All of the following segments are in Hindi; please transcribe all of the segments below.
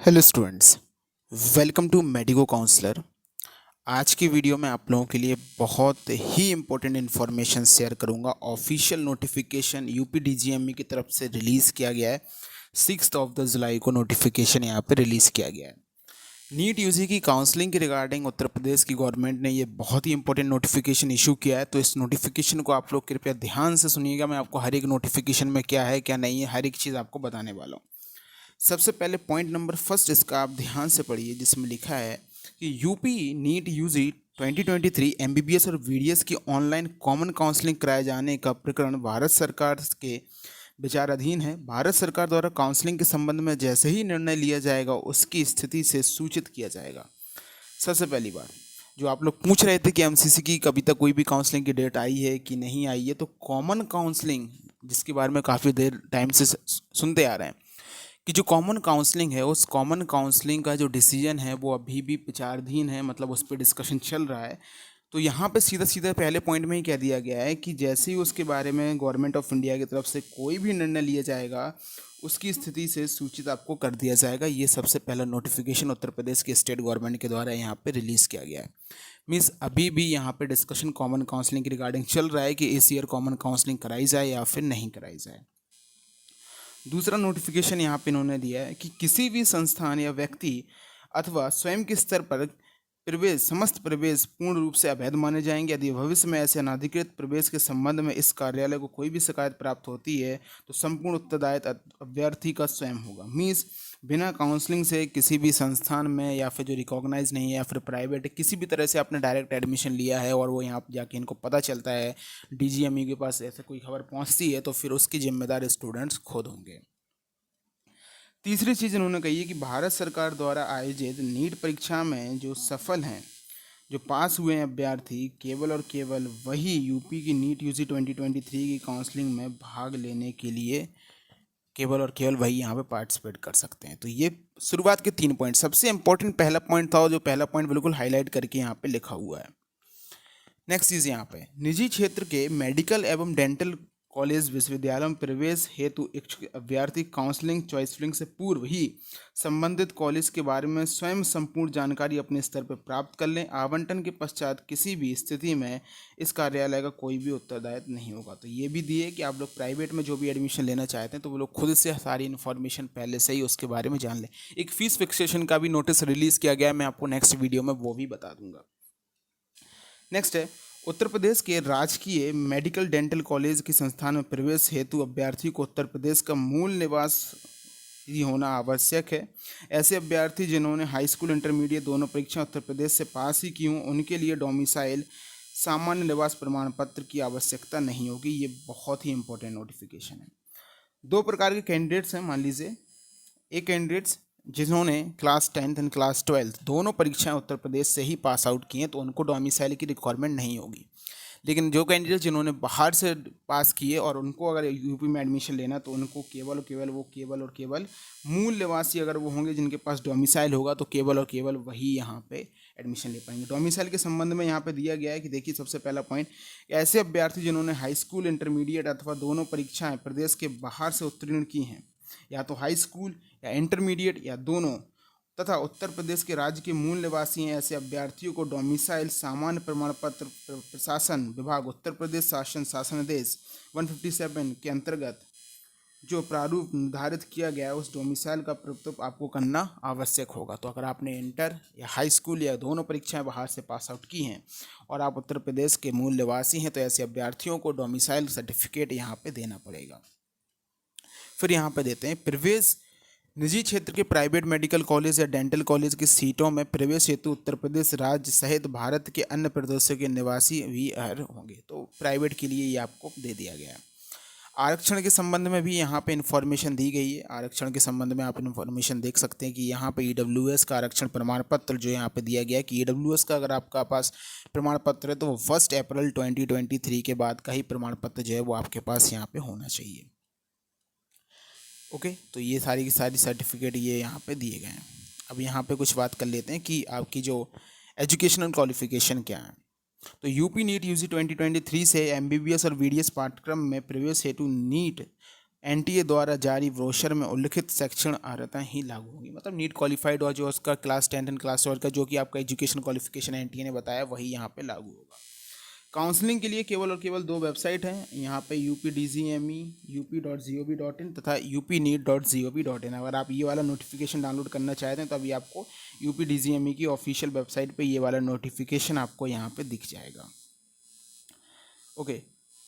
Hello students, welcome to medico counsellor. आज की वीडियो में आप लोगों के लिए बहुत ही इम्पोर्टेंट इन्फॉर्मेशन शेयर करूंगा। ऑफिशियल नोटिफिकेशन यूपी डीजीएमई की तरफ से रिलीज़ किया गया है। 6 ऑफ द जुलाई को नोटिफिकेशन यहाँ पे रिलीज़ किया गया है। नीट यूजी की काउंसलिंग के रिगार्डिंग उत्तर प्रदेश की गवर्नमेंट ने ये बहुत ही इंपॉर्टेंट नोटिफिकेशन इशू किया है। तो इस नोटिफिकेशन को आप लोग कृपया ध्यान से सुनिएगा। मैं आपको हर एक नोटिफिकेशन में क्या है क्या नहीं है हर एक चीज़ आपको बताने वाला हूँ। सबसे पहले पॉइंट नंबर फर्स्ट इसका आप ध्यान से पढ़िए, जिसमें लिखा है कि यूपी नीट यूजी 2023 एमबीबीएस और वीडीएस की ऑनलाइन कॉमन काउंसलिंग कराए जाने का प्रकरण भारत सरकार के विचाराधीन है। भारत सरकार द्वारा काउंसलिंग के संबंध में जैसे ही निर्णय लिया जाएगा उसकी स्थिति से सूचित किया जाएगा। सबसे पहली बात, जो आप लोग पूछ रहे थे कि एमसीसी की कभी तक कोई भी काउंसलिंग की डेट आई है कि नहीं आई है, तो कॉमन काउंसलिंग जिसके बारे में काफ़ी देर टाइम से सुनते आ रहे हैं कि जो कॉमन काउंसलिंग है, उस कॉमन काउंसलिंग का जो डिसीजन है वो अभी भी विचाराधीन है, मतलब उस पर डिस्कशन चल रहा है। तो यहाँ पे सीधा सीधा पहले पॉइंट में ही कह दिया गया है कि जैसे ही उसके बारे में गवर्नमेंट ऑफ इंडिया की तरफ से कोई भी निर्णय लिया जाएगा उसकी स्थिति से सूचित आपको कर दिया जाएगा। ये सबसे पहला नोटिफिकेशन उत्तर प्रदेश के स्टेट गवर्नमेंट के द्वारा यहाँ पे रिलीज़ किया गया है। मीन्स अभी भी यहाँ पे डिस्कशन कॉमन काउंसलिंग के रिगार्डिंग चल रहा है कि इस ईयर कॉमन काउंसलिंग कराई जाए या फिर नहीं कराई जाए। दूसरा नोटिफिकेशन यहाँ पे इन्होंने दिया है कि किसी भी संस्थान या व्यक्ति अथवा स्वयं के स्तर पर समस्त प्रवेश पूर्ण रूप से अवैध माने जाएंगे। यदि भविष्य में ऐसे अनाधिकृत प्रवेश के संबंध में इस कार्यालय को कोई भी शिकायत प्राप्त होती है तो संपूर्ण उत्तरदायित्व अभ्यर्थी का स्वयं होगा। मीन्स बिना काउंसलिंग से किसी भी संस्थान में या फिर जो रिकॉग्नाइज नहीं है या फिर प्राइवेट किसी भी तरह से आपने डायरेक्ट एडमिशन लिया है और वो यहाँ जाके इनको पता चलता है, डीजीएमई के पास ऐसे कोई खबर पहुँचती है, तो फिर उसकी जिम्मेदार स्टूडेंट्स खुद होंगे। तीसरी चीज़ इन्होंने कही है कि भारत सरकार द्वारा आयोजित नीट परीक्षा में जो सफल हैं, जो पास हुए हैं अभ्यर्थी, केवल और केवल वही यूपी की नीट यूजी 2023 की काउंसलिंग में भाग लेने के लिए केवल और केवल वही यहाँ पे पार्टिसिपेट कर सकते हैं। तो ये शुरुआत के 3 पॉइंट, सबसे इंपॉर्टेंट पहला पॉइंट था और जो पहला पॉइंट बिल्कुल हाईलाइट करके यहाँ पे लिखा हुआ है। नेक्स्ट चीज़ यहाँ पे, निजी क्षेत्र के मेडिकल एवं डेंटल कॉलेज विश्वविद्यालयों में प्रवेश हेतु इच्छुक अभ्यर्थी काउंसलिंग चॉइस फिलिंग से पूर्व ही संबंधित कॉलेज के बारे में स्वयं संपूर्ण जानकारी अपने स्तर पर प्राप्त कर लें। आवंटन के पश्चात किसी भी स्थिति में इस कार्यालय का कोई भी उत्तरदायित्व नहीं होगा। तो ये भी दिए कि आप लोग प्राइवेट में जो भी एडमिशन लेना चाहते हैं तो वो लोग खुद से सारी इन्फॉर्मेशन पहले से ही उसके बारे में जान लें। एक फीस फिक्सेशन का भी नोटिस रिलीज़ किया गया है, मैं आपको नेक्स्ट वीडियो में वो भी बता दूंगा। नेक्स्ट है, उत्तर प्रदेश के राजकीय मेडिकल डेंटल कॉलेज के संस्थान में प्रवेश हेतु अभ्यर्थी को उत्तर प्रदेश का मूल निवास ही होना आवश्यक है। ऐसे अभ्यर्थी जिन्होंने हाई स्कूल इंटरमीडिएट दोनों परीक्षा उत्तर प्रदेश से पास ही की हों उनके लिए डोमिसाइल सामान्य निवास प्रमाण पत्र की आवश्यकता नहीं होगी। ये बहुत ही इंपॉर्टेंट नोटिफिकेशन है। 2 प्रकार के कैंडिडेट्स हैं। मान लीजिए एक कैंडिडेट्स जिन्होंने class 10th and class 12th दोनों परीक्षाएं उत्तर प्रदेश से ही पास आउट की हैं तो उनको डोमिसाइल की रिक्वायरमेंट नहीं होगी। लेकिन जो कैंडिडेट जिन्होंने बाहर से पास किए और उनको अगर यूपी में एडमिशन लेना तो उनको केवल और केवल मूल निवासी अगर वो होंगे जिनके पास डोमिसाइल होगा तो केवल और केवल वही यहाँ पे एडमिशन ले पाएंगे। डोमिसाइल के संबंध में यहाँ पे दिया गया है कि देखिए, सबसे पहला पॉइंट, ऐसे अभ्यर्थी जिन्होंने हाई स्कूल इंटरमीडिएट अथवा दोनों परीक्षाएं प्रदेश के बाहर से उत्तीर्ण की हैं, या तो हाई स्कूल या इंटरमीडिएट या दोनों, तथा उत्तर प्रदेश के राज्य के मूल निवासी हैं, ऐसे अभ्यर्थियों को डोमिसाइल सामान्य प्रमाण पत्र प्रशासन विभाग उत्तर प्रदेश शासनादेश 157 के अंतर्गत जो प्रारूप निर्धारित किया गया है उस डोमिसाइल का प्रस्तुत आपको करना आवश्यक होगा। तो अगर आपने इंटर या हाई स्कूल या दोनों परीक्षाएं बाहर से पास आउट की हैं और आप उत्तर प्रदेश के मूल निवासी हैं तो ऐसे अभ्यर्थियों को डोमिसाइल सर्टिफिकेट यहाँ पे देना पड़ेगा। फिर यहाँ पे देते हैं, प्रवेश निजी क्षेत्र के प्राइवेट मेडिकल कॉलेज या डेंटल कॉलेज की सीटों में प्रवेश हेतु उत्तर प्रदेश राज्य सहित भारत के अन्य प्रदेशों के निवासी भी अर्ह होंगे। तो प्राइवेट के लिए ये आपको दे दिया गया है। आरक्षण के संबंध में भी यहाँ पे इन्फॉर्मेशन दी गई है। आरक्षण के संबंध में आप इन्फॉर्मेशन देख सकते हैं कि यहाँ पे ईडब्ल्यूएस का आरक्षण प्रमाण पत्र जो यहाँ पे दिया गया है कि ईडब्ल्यूएस का अगर आपका पास प्रमाण पत्र है तो वो 1 अप्रैल 2023 के बाद का ही प्रमाण पत्र जो है वो आपके पास यहाँ पे होना चाहिए। ओके, तो ये सारी की सारी सर्टिफिकेट ये यहाँ पे दिए गए हैं। अब यहाँ पे कुछ बात कर लेते हैं कि आपकी जो एजुकेशनल क्वालिफिकेशन क्या है। तो यूपी नीट यूजी 2023 से एमबीबीएस और वीडीएस पाठ्यक्रम में प्रवेश हेतु नीट एनटीए द्वारा जारी ब्रोशर में उल्लिखित शिक्षण अर्हताएं ही लागू होंगी। मतलब नीट क्वालिफाइड और जो उसका क्लास 10 एंड क्लास 12 का जो कि आपका एजुकेशन क्वालिफिकेशन एनटीए ने बताया वही यहाँ पे लागू होगा। काउंसलिंग के लिए केवल और केवल 2 वेबसाइट हैं यहाँ पे UPDGME up.gov.in तथा upneet.gov.in। अगर आप ये वाला नोटिफिकेशन डाउनलोड करना चाहते हैं तो अभी आपको UPDGME की ऑफिशियल वेबसाइट पे ये वाला नोटिफिकेशन आपको यहाँ पे दिख जाएगा। ओके,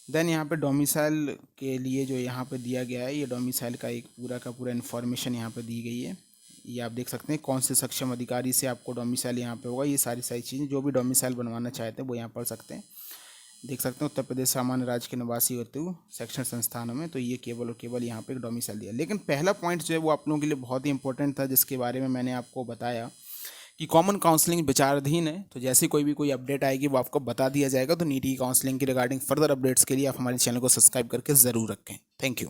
देन यहाँ पे डोमिसाइल के लिए जो यहाँ पे दिया गया है, ये डोमिसाइल का एक पूरा का पूरा इन्फॉर्मेशन यहाँ पे दी गई है। ये आप देख सकते हैं कौन से सक्षम अधिकारी से आपको डोमिसाइल यहाँ पे होगा। ये सारी चीज़ें जो भी डोमिसाइल बनवाना चाहते हैं वो यहाँ पढ़ सकते हैं। देख सकते हैं उत्तर प्रदेश सामान्य राज्य के निवासी होते हुए शैक्षणिक संस्थानों में, तो ये केवल और केवल यहाँ पे एक डोमिसाइल दिया। लेकिन पहला पॉइंट जो है वो आप लोगों के लिए बहुत ही इंपॉर्टेंट था, जिसके बारे में मैंने आपको बताया कि कॉमन काउंसलिंग विचाराधीन है। तो जैसे कोई अपडेट आएगी वो आपको बता दिया जाएगा। तो नीट की काउंसलिंग की रिगार्डिंग फर्दर अपडेट्स के लिए आप हमारे चैनल को सब्सक्राइब करके ज़रूर रखें। Thank you.